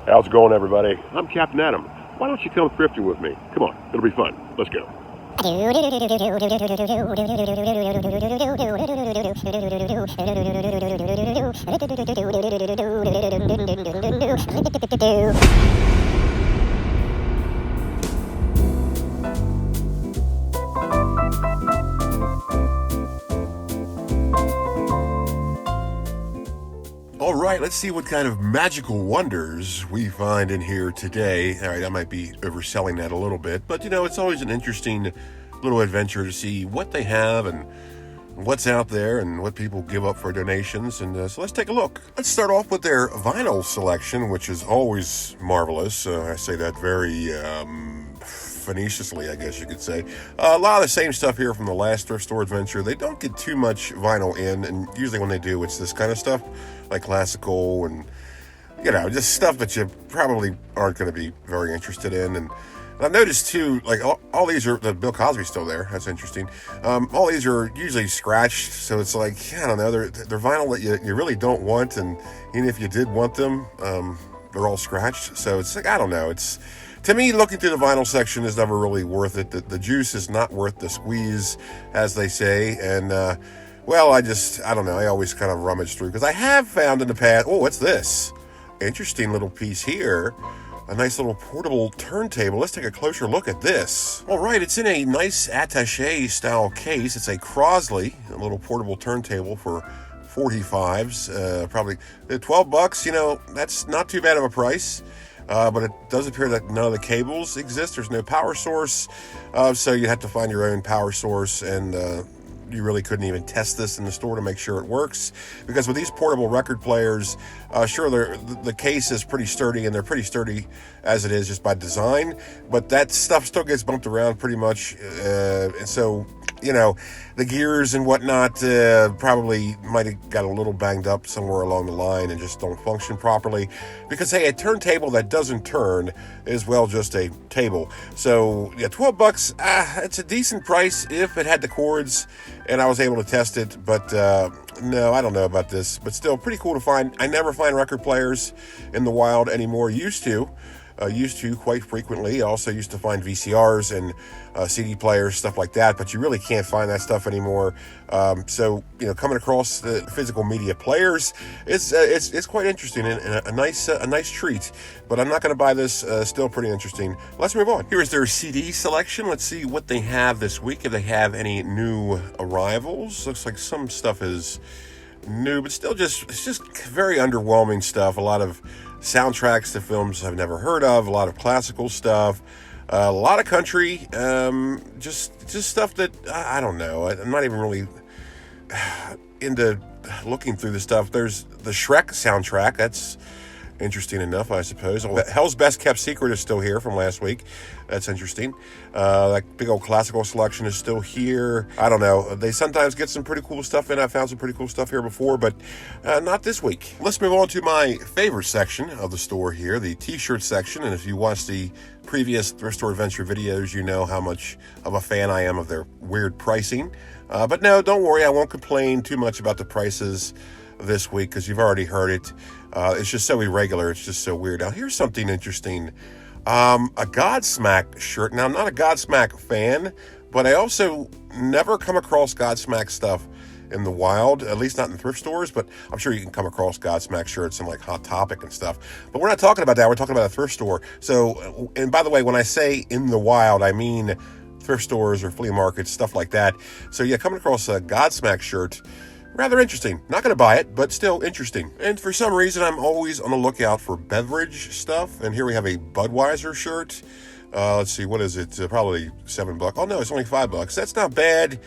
How's it going, everybody? I'm Captain Adam. Why don't you come thrifting with me? Come on, it'll be fun. Let's go. All right, let's see what kind of magical wonders we find in here today. All right, I might be overselling that a little bit, but it's always an interesting little adventure to see what they have and what's out there and what people give up for donations. And so let's take a look. Let's start off with their vinyl selection, which is always marvelous. I say that very facetiously, I guess you could say. A lot of the same stuff here from the last Thrift Store Adventure. They don't get too much vinyl in, and usually when they do, it's this kind of stuff, like classical and, just stuff that you probably aren't going to be very interested in. And I've noticed, too, like, all these are, the Bill Cosby's still there. That's interesting. All these are usually scratched, so it's like, I don't know, they're vinyl that you really don't want, and even if you did want them, they're all scratched. So it's like, I don't know, to me, looking through the vinyl section is never really worth it. The juice is not worth the squeeze, as they say. And, I don't know. I always kind of rummage through, because I have found in the past, what's this? Interesting little piece here. A nice little portable turntable. Let's take a closer look at this. All right, it's in a nice attaché style case. It's a Crosley, a little portable turntable for 45s. Probably $12. That's not too bad of a price. But it does appear that none of the cables exist. There's no power source, so you have to find your own power source, and you really couldn't even test this in the store to make sure it works, because with these portable record players, sure, the case is pretty sturdy, and they're pretty sturdy as it is just by design, but that stuff still gets bumped around pretty much, and so the gears and whatnot probably might have got a little banged up somewhere along the line and just don't function properly, because hey, a turntable that doesn't turn is, well, just a table. So yeah, $12, it's a decent price if it had the cords and I was able to test it, but no, I don't know about this, but still pretty cool to find. I never find record players in the wild anymore. Used to quite frequently. I also used to find VCRs and CD players, stuff like that, but you really can't find that stuff anymore. So coming across the physical media players, it's quite interesting and a nice treat. But I'm not going to buy this. Still pretty interesting. Let's move on. Here's their CD selection. Let's see what they have this week. If they have any new arrivals. Looks like some stuff is new, but still it's just very underwhelming stuff. A lot of soundtracks to films I've never heard of, a lot of classical stuff, a lot of country, just stuff that I don't know. I'm not even really into looking through the stuff. There's the Shrek soundtrack. That's interesting enough, I suppose. Hell's Best Kept Secret is still here from last week. That's interesting. That big old classical selection is still here. I don't know. They sometimes get some pretty cool stuff in. I found some pretty cool stuff here before, but not this week. Let's move on to my favorite section of the store here, the t-shirt section. And if you watch the previous Thrift Store Adventure videos, you know how much of a fan I am of their weird pricing. But no, don't worry. I won't complain too much about the prices this week, because you've already heard it. It's just so irregular. It's just so weird. Now, here's something interesting. A Godsmack shirt. Now, I'm not a Godsmack fan, but I also never come across Godsmack stuff in the wild, at least not in thrift stores, but I'm sure you can come across Godsmack shirts in like Hot Topic and stuff. But we're not talking about that. We're talking about a thrift store. So, and by the way, when I say in the wild, I mean thrift stores or flea markets, stuff like that. So yeah, coming across a Godsmack shirt, rather interesting. Not going to buy it, but still interesting. And for some reason, I'm always on the lookout for beverage stuff. And here we have a Budweiser shirt. Let's see, what is it? Probably $7. Oh, no, it's only $5. That's not bad.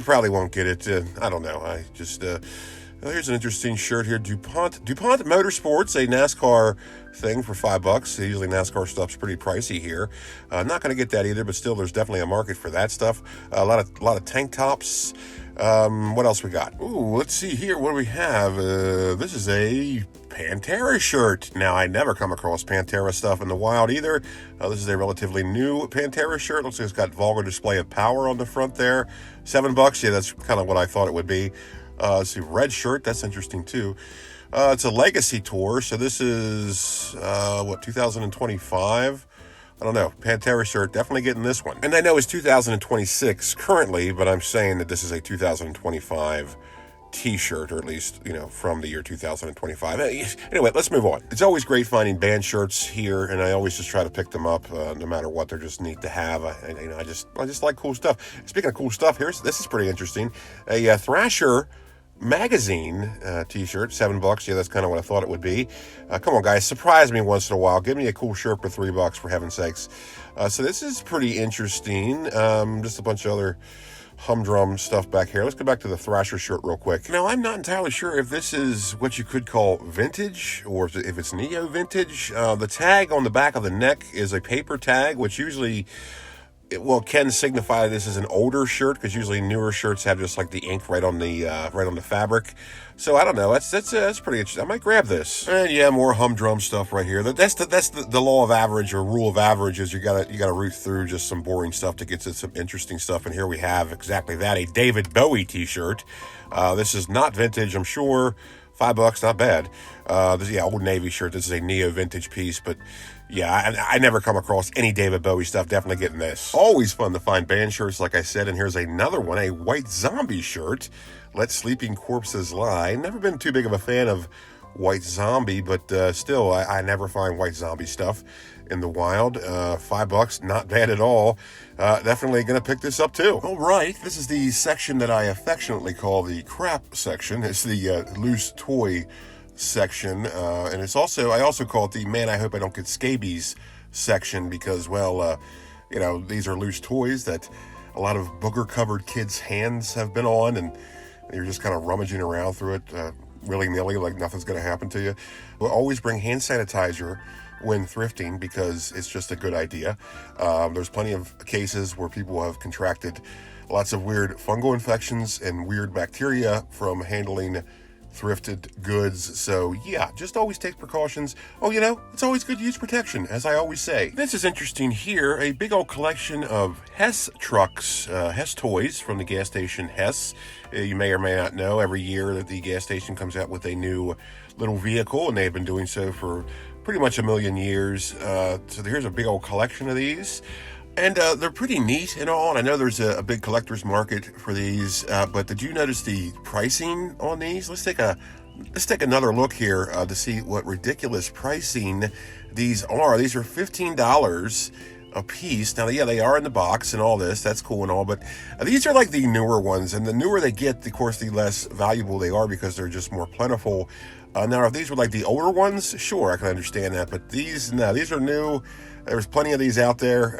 Probably won't get it. I don't know. I just... here's an interesting shirt here. DuPont Motorsports, a NASCAR thing for $5. Usually NASCAR stuff's pretty pricey here. Not going to get that either, but still, there's definitely a market for that stuff. A lot of tank tops. What else we got? Ooh, let's see here. What do we have? This is a Pantera shirt. Now, I never come across Pantera stuff in the wild either. This is a relatively new Pantera shirt. Looks like it's got vulgar display of power on the front there. $7. Yeah, that's kind of what I thought it would be. Let's see, red shirt. That's interesting too. It's a legacy tour, so this is, 2025? I don't know. Pantera shirt, definitely getting this one. And I know it's 2026 currently, but I'm saying that this is a 2025 t-shirt, or at least, from the year 2025. Anyway, let's move on. It's always great finding band shirts here, and I always just try to pick them up, no matter what. They're just neat to have. I just like cool stuff. Speaking of cool stuff, this is pretty interesting. A Thrasher magazine t-shirt, $7. Yeah, that's kind of what I thought it would be. Come on, guys, surprise me once in a while. Give me a cool shirt for $3, for heaven's sakes. So this is pretty interesting. Just a bunch of other humdrum stuff back here. Let's go back to the Thrasher shirt real quick. Now, I'm not entirely sure if this is what you could call vintage, or if it's neo vintage. The tag on the back of the neck is a paper tag, which usually can signify this is an older shirt, because usually newer shirts have just like the ink right on the fabric. So I don't know. That's pretty interesting. I might grab this. And yeah, more humdrum stuff right here. That's the law of average, or rule of average, is you gotta root through just some boring stuff to get to some interesting stuff. And here we have exactly that, a David Bowie t-shirt. This is not vintage, I'm sure. $5, not bad. Old Navy shirt. This is a neo vintage piece, but yeah, I never come across any David Bowie stuff. Definitely getting this. Always fun to find band shirts, like I said. And here's another one, a White Zombie shirt. Let Sleeping Corpses Lie. Never been too big of a fan of White Zombie, but still, I never find White Zombie stuff in the wild. $5, not bad at all. Definitely going to pick this up too. All right, this is the section that I affectionately call the crap section. It's the loose toy section, and I also call it the man, I hope I don't get scabies section, because these are loose toys that a lot of booger covered kids' hands have been on, and you're just kind of rummaging around through it willy-nilly, like nothing's going to happen to you. We'll always bring hand sanitizer when thrifting, because it's just a good idea. There's plenty of cases where people have contracted lots of weird fungal infections and weird bacteria from handling thrifted goods. So yeah, just always take precautions. It's always good to use protection, as I always say. This is interesting here, a big old collection of Hess trucks, Hess toys from the gas station Hess. You may or may not know, every year that the gas station comes out with a new little vehicle, and they've been doing so for pretty much a million years. So here's a big old collection of these. And they're pretty neat and all, and I know there's a big collector's market for these, but did you notice the pricing on these? Let's take another look here to see what ridiculous pricing these are. These are $15 a piece. Now, yeah, they are in the box and all this. That's cool and all, but these are like the newer ones, and the newer they get, of course, the less valuable they are, because they're just more plentiful. Now, if these were like the older ones, sure, I can understand that, but these are new. There's plenty of these out there.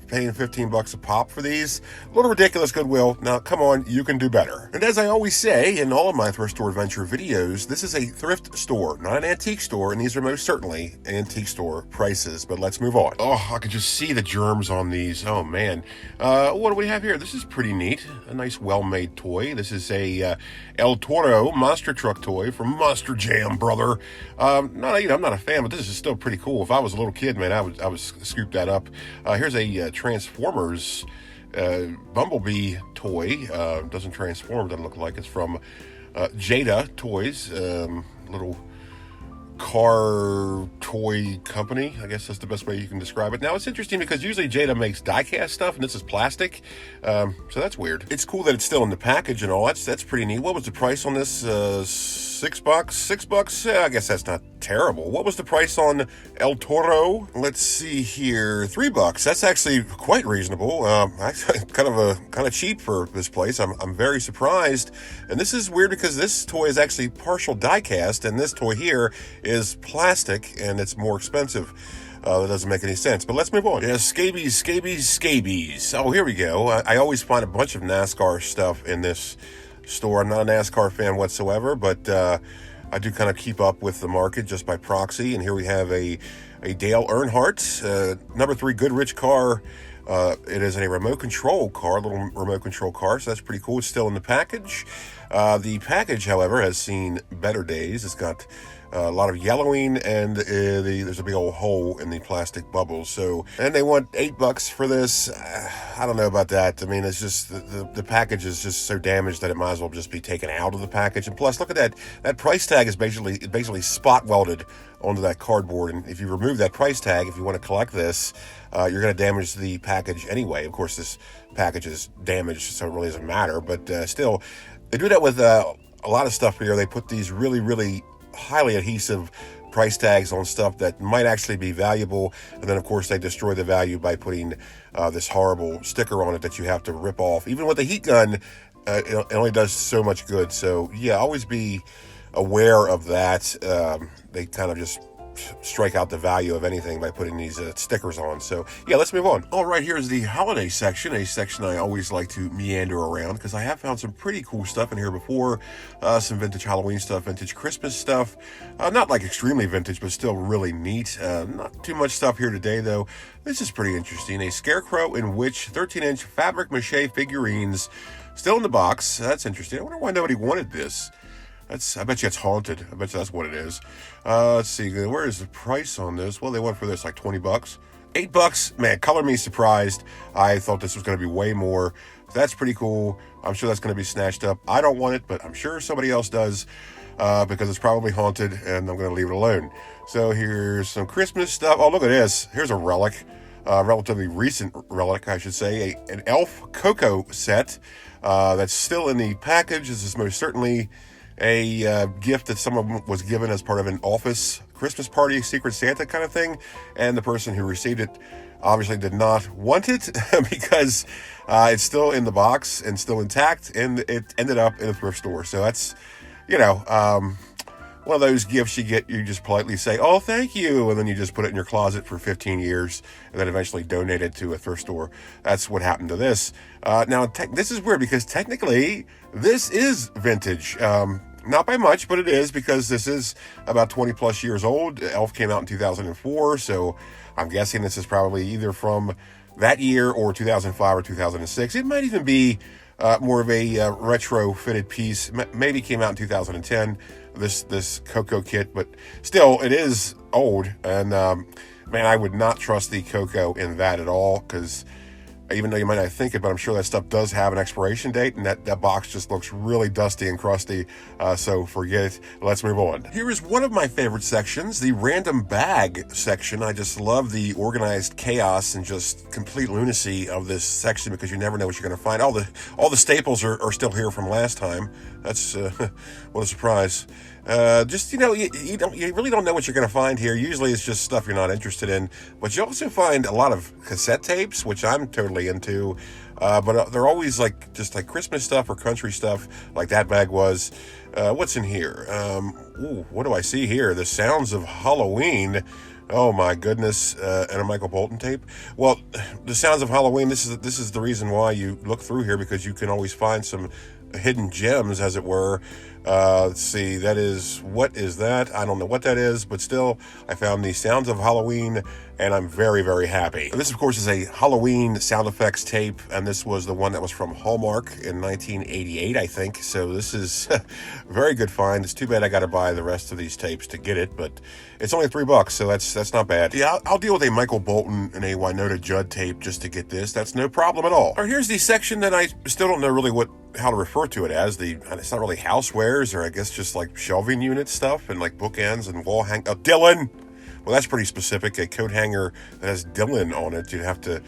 Paying $15 a pop for these, a little ridiculous, Goodwill. Now, come on, you can do better. And as I always say in all of my Thrift Store Adventure videos, this is a thrift store, not an antique store, and these are most certainly antique store prices. But let's move on. Oh, I could just see the germs on these. Oh, man. What do we have here? This is pretty neat. A nice, well-made toy. This is a El Toro monster truck toy from Monster Jam, brother. I'm not a fan, but this is still pretty cool. If I was a little kid, man, I would scoop that up. Here's a Transformers Bumblebee toy. Doesn't transform, doesn't look like. It's from Jada Toys, little car toy company. I guess that's the best way you can describe it. Now, it's interesting because usually Jada makes die-cast stuff, and this is plastic, so that's weird. It's cool that it's still in the package and all. That's pretty neat. What was the price on this? $6? $6? I guess that's not terrible. What was the price on El Toro? Let's see here. $3. That's actually quite reasonable. Kind of cheap for this place. I'm very surprised. And this is weird because this toy is actually partial die-cast, and this toy here is plastic, and it's more expensive. That doesn't make any sense, but let's move on. Yeah, scabies. Oh, here we go. I always find a bunch of NASCAR stuff in this store. I'm not a NASCAR fan whatsoever, but I do kind of keep up with the market just by proxy. And here we have a Dale Earnhardt, number 3 Goodrich car. It is a remote control car, little remote control car, so that's pretty cool. It's still in the package. The package, however, has seen better days. It's got a lot of yellowing, and there's a big old hole in the plastic bubbles. So, and they want $8 for this. I don't know about that. I mean, it's just the package is just so damaged that it might as well just be taken out of the package. And plus, look at that. That price tag is basically spot welded onto that cardboard. And if you remove that price tag, if you want to collect this, you're going to damage the package anyway. Of course, this package is damaged, so it really doesn't matter. But still, they do that with a lot of stuff here. They put these really, really highly adhesive price tags on stuff that might actually be valuable, and then of course they destroy the value by putting this horrible sticker on it that you have to rip off. Even with a heat gun, it only does so much good. So yeah, always be aware of that. They kind of just strike out the value of anything by putting these stickers on. So yeah, let's move on. All right, here's the holiday section, a section I always like to meander around because I have found some pretty cool stuff in here before. Some vintage Halloween stuff, vintage Christmas stuff, not like extremely vintage, but still really neat. Not too much stuff here today though. This is pretty interesting. A Scarecrow in Witch 13-inch fabric mache figurines, still in the box. That's interesting. I wonder why nobody wanted this. I bet you it's haunted. I bet you that's what it is. Let's see. Where is the price on this? Well, they went for this like $20. $8. Man, color me surprised. I thought this was going to be way more. That's pretty cool. I'm sure that's going to be snatched up. I don't want it, but I'm sure somebody else does because it's probably haunted, and I'm going to leave it alone. So here's some Christmas stuff. Oh, look at this. Here's a relic. Relatively recent relic, I should say. An elf cocoa set that's still in the package. This is most certainly a gift that someone was given as part of an office Christmas party, Secret Santa kind of thing, and the person who received it obviously did not want it because it's still in the box and still intact, and it ended up in a thrift store. So that's, one of those gifts you get, you just politely say, oh, thank you, and then you just put it in your closet for 15 years and then eventually donate it to a thrift store. That's what happened to this. Now, this is weird because technically this is vintage. Not by much, but it is, because this is about 20 plus years old. Elf came out in 2004, so I'm guessing this is probably either from that year or 2005 or 2006. It might even be more of a retro-fitted piece. Maybe came out in 2010, this Coco kit, but still, it is old. And man, I would not trust the Coco in that at all, because even though you might not think it, but I'm sure that stuff does have an expiration date, and that box just looks really dusty and crusty, so forget it. Let's move on. Here is one of my favorite sections, the random bag section. I just love the organized chaos and just complete lunacy of this section, because you never know what you're going to find. All the staples are still here from last time. That's what a surprise. Just, you really don't know what you're going to find here. Usually it's just stuff you're not interested in, but you also find a lot of cassette tapes, which I'm totally into, but they're always just like Christmas stuff or country stuff, like that bag was. What's in here? What do I see here? The Sounds of Halloween. Oh my goodness, and a Michael Bolton tape. Well, the Sounds of Halloween, this is the reason why you look through here, because you can always find some hidden gems, as it were. Let's see, what is that? I don't know what that is, but still, I found the Sounds of Halloween, and I'm very, very happy. This, of course, is a Halloween sound effects tape, and this was the one that was from Hallmark in 1988, I think. So this is a very good find. It's too bad I got to buy the rest of these tapes to get it, but it's only $3, so that's not bad. Yeah, I'll deal with a Michael Bolton and a Winona Judd tape just to get this. That's no problem at all. All right, here's the section that I still don't know really how to refer to it as. It's not really housewares, or I guess just like shelving unit stuff, and like bookends and wall hang. Oh, Dylan. Well, that's pretty specific. A coat hanger that has Dylan on it. You'd have to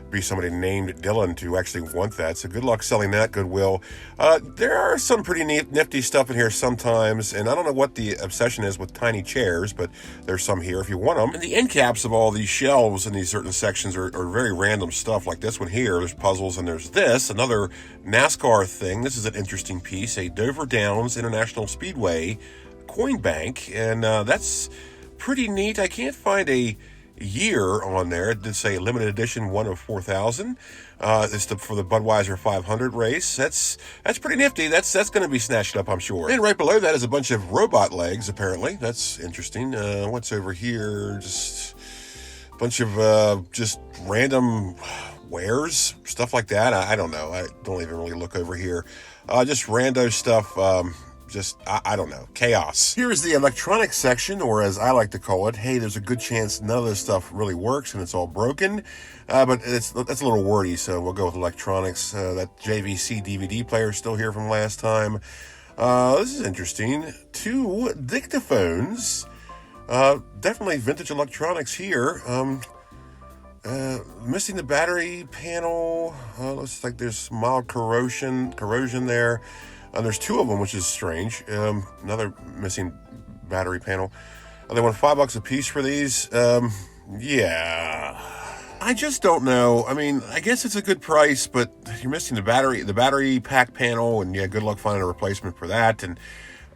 be somebody named Dylan to actually want that. So good luck selling that, Goodwill. There are some pretty nifty stuff in here sometimes, and I don't know what the obsession is with tiny chairs, but there's some here if you want them. And the end caps of all these shelves in these certain sections are very random stuff, like this one here. There's puzzles, and there's this, another NASCAR thing. This is an interesting piece, a Dover Downs International Speedway coin bank, and that's pretty neat. I can't find a year on there. It did say limited edition 1 of 4,000. It's for the Budweiser 500 race. That's pretty nifty. That's going to be snatched up, I'm sure. And right below that is a bunch of robot legs, apparently. That's interesting. What's over here? Just a bunch of just random wares, stuff like that. I don't know. I don't even really look over here. Just rando stuff. just, I don't know, chaos. Here's the electronics section, or as I like to call it, hey, there's a good chance none of this stuff really works and it's all broken. But that's a little wordy, so we'll go with electronics. That JVC DVD player is still here from last time. This is interesting. 2 dictaphones. Definitely vintage electronics here. Missing the battery panel. Looks like there's mild corrosion there. There's 2 of them, which is strange. Another missing battery panel. They want $5 a piece for these. Yeah. I just don't know. I mean, I guess it's a good price, but you're missing the battery pack panel, and yeah, good luck finding a replacement for that. And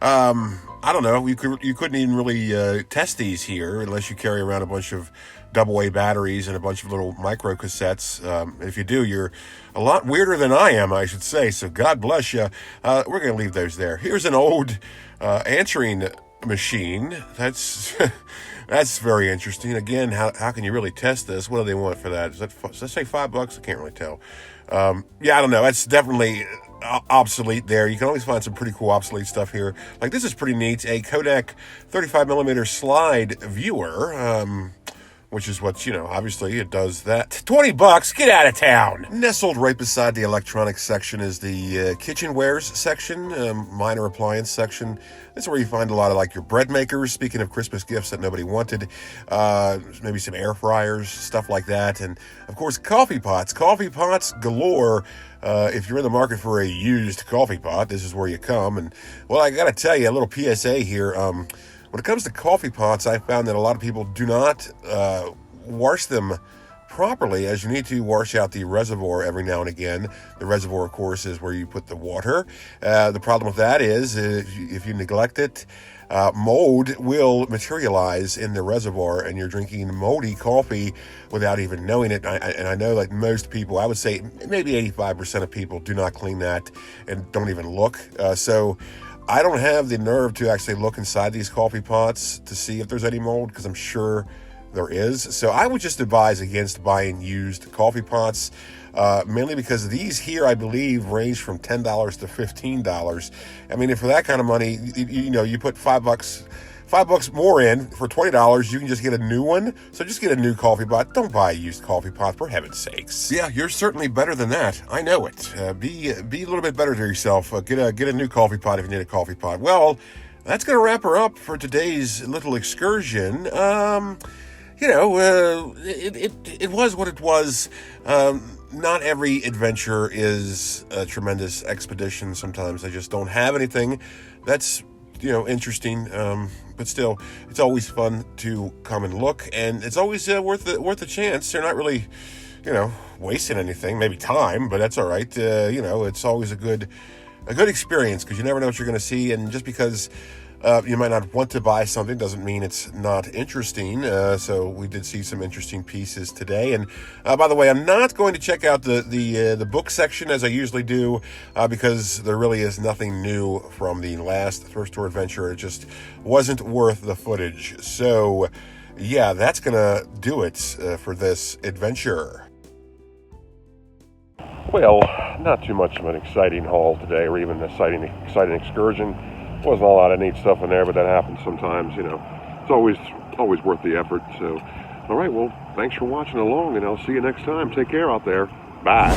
I don't know. You couldn't even really test these here unless you carry around a bunch of AA batteries and a bunch of little micro cassettes. If you do, you're a lot weirder than I am, I should say. So God bless you. We're going to leave those there. Here's an old answering machine. That's that's very interesting. Again, how can you really test this? What do they want for that? Does that say $5? I can't really tell. Yeah, I don't know. That's definitely obsolete there. You can always find some pretty cool obsolete stuff here. Like this is pretty neat. A Kodak 35mm slide viewer. Which is what, obviously it does that. $20, get out of town. Nestled right beside the electronics section is the kitchenwares section, minor appliance section. This is where you find a lot of like your bread makers, speaking of Christmas gifts that nobody wanted, maybe some air fryers, stuff like that. And of course, coffee pots galore. If you're in the market for a used coffee pot, this is where you come. And well, I gotta tell you, a little PSA here. When it comes to coffee pots, I found that a lot of people do not wash them properly, as you need to wash out the reservoir every now and again. The reservoir, of course, is where you put the water. The problem with that is if you neglect it, mold will materialize in the reservoir, and you're drinking moldy coffee without even knowing it. And I know that most people, I would say maybe 85% of people, do not clean that and don't even look. So I don't have the nerve to actually look inside these coffee pots to see if there's any mold, because I'm sure there is. So I would just advise against buying used coffee pots, mainly because these here, I believe, range from $10 to $15. I mean, if for that kind of money, you put $5 more in for $20, you can just get a new one. So just get a new coffee pot. Don't buy a used coffee pot, for heaven's sakes. Yeah, you're certainly better than that. I know it. Be a little bit better to yourself. Get a new coffee pot if you need a coffee pot. Well, that's going to wrap her up for today's little excursion. It was what it was. Not every adventure is a tremendous expedition. Sometimes I just don't have anything that's interesting, but still, it's always fun to come and look, and it's always worth a chance. They're not really, wasting anything, maybe time, but that's all right. It's always a good experience, because you never know what you're going to see, and just because you might not want to buy something doesn't mean it's not interesting. So we did see some interesting pieces today. And by the way, I'm not going to check out the book section as I usually do, because there really is nothing new from the last Thrift Store Adventure. It just wasn't worth the footage. So yeah, that's gonna do it for this adventure. Well, not too much of an exciting haul today, or even an exciting excursion. Wasn't a lot of neat stuff in there, but that happens sometimes. It's always worth the effort. So, all right, well, thanks for watching along, and I'll see you next time. Take care out there. Bye.